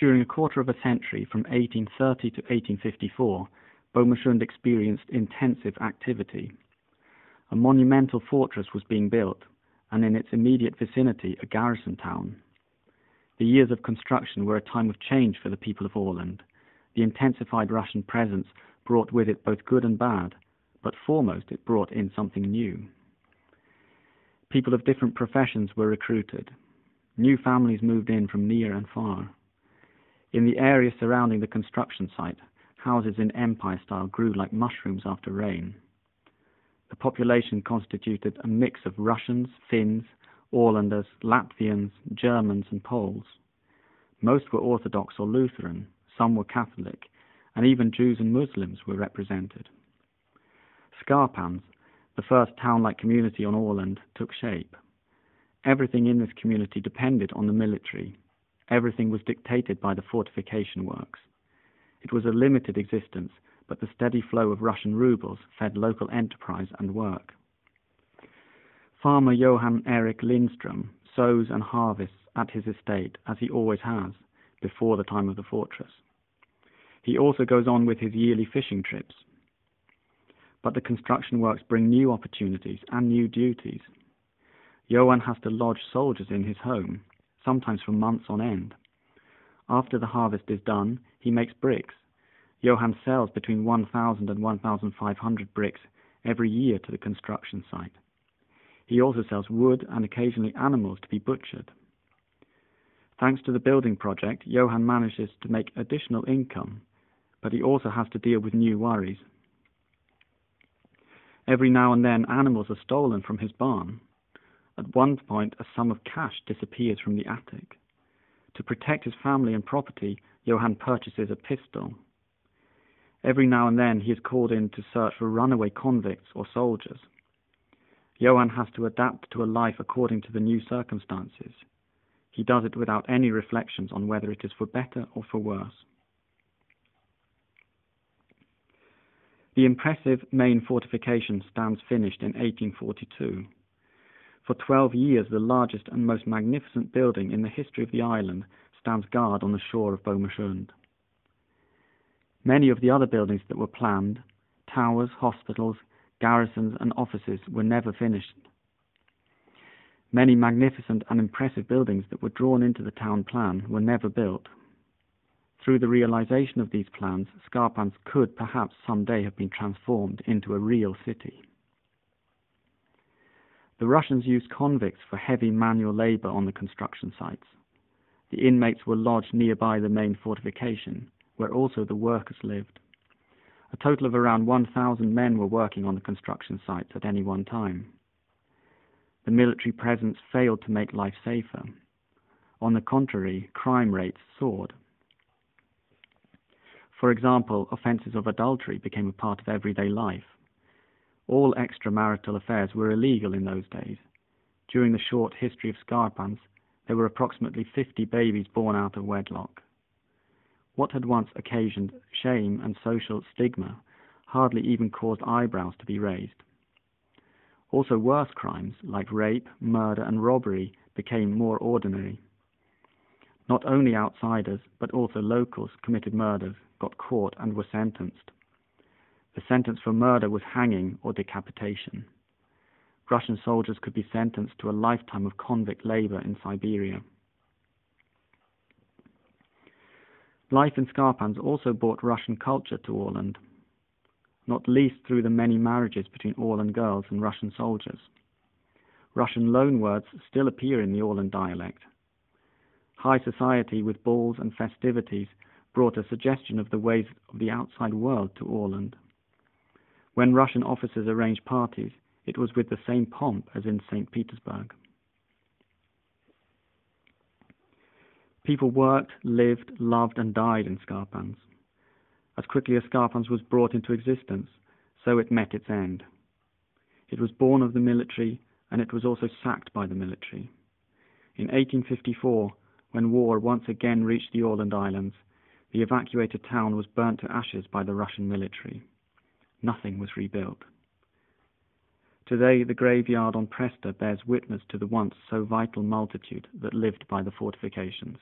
During a quarter of a century, from 1830 to 1854, Bomersund experienced intensive activity. A monumental fortress was being built, and in its immediate vicinity a garrison town. The years of construction were a time of change for the people of Åland. The intensified Russian presence brought with it both good and bad, but foremost it brought in something new. People of different professions were recruited. New families moved in from near and far. In the area surrounding the construction site, houses in empire style grew like mushrooms after rain. The population constituted a mix of Russians, Finns, Ålanders, Latvians, Germans and Poles. Most were Orthodox or Lutheran, some were Catholic, and even Jews and Muslims were represented. Skarpans, the first town-like community on Åland, took shape. Everything in this community depended on the military. Everything was dictated by the fortification works. It was a limited existence, but the steady flow of Russian rubles fed local enterprise and work. Farmer Johan Erik Lindström sows and harvests at his estate, as he always has, before the time of the fortress. He also goes on with his yearly fishing trips. But the construction works bring new opportunities and new duties. Johan has to lodge soldiers in his home, sometimes for months on end. After the harvest is done, he makes bricks. Johan sells between 1,000 and 1,500 bricks every year to the construction site. He also sells wood and occasionally animals to be butchered. Thanks to the building project, Johan manages to make additional income, but he also has to deal with new worries. Every now and then, animals are stolen from his barn. At one point, a sum of cash disappears from the attic. To protect his family and property, Johan purchases a pistol. Every now and then, he is called in to search for runaway convicts or soldiers. Johan has to adapt to a life according to the new circumstances. He does it without any reflections on whether it is for better or for worse. The impressive main fortification stands finished in 1842. For 12 years, the largest and most magnificent building in the history of the island stands guard on the shore of Bomersund. Many of the other buildings that were planned, towers, hospitals, garrisons and offices, were never finished. Many magnificent and impressive buildings that were drawn into the town plan were never built. Through the realization of these plans, Skarpans could perhaps someday have been transformed into a real city. The Russians used convicts for heavy manual labor on the construction sites. The inmates were lodged nearby the main fortification, where also the workers lived. A total of around 1,000 men were working on the construction sites at any one time. The military presence failed to make life safer. On the contrary, crime rates soared. For example, offences of adultery became a part of everyday life. All extramarital affairs were illegal in those days. During the short history of Skarpans, there were approximately 50 babies born out of wedlock. What had once occasioned shame and social stigma hardly even caused eyebrows to be raised. Also, worse crimes like rape, murder and robbery became more ordinary. Not only outsiders, but also locals committed murders, got caught and were sentenced. The sentence for murder was hanging or decapitation. Russian soldiers could be sentenced to a lifetime of convict labor in Siberia. Life in Skarpans also brought Russian culture to Åland, not least through the many marriages between Åland girls and Russian soldiers. Russian loanwords still appear in the Åland dialect. High society with balls and festivities brought a suggestion of the ways of the outside world to Åland. When Russian officers arranged parties, it was with the same pomp as in St. Petersburg. People worked, lived, loved and died in Skarpans. As quickly as Skarpans was brought into existence, so it met its end. It was born of the military, and it was also sacked by the military. In 1854, when war once again reached the Åland Islands, the evacuated town was burnt to ashes by the Russian military. Nothing was rebuilt. Today, the graveyard on Presta bears witness to the once so vital multitude that lived by the fortifications.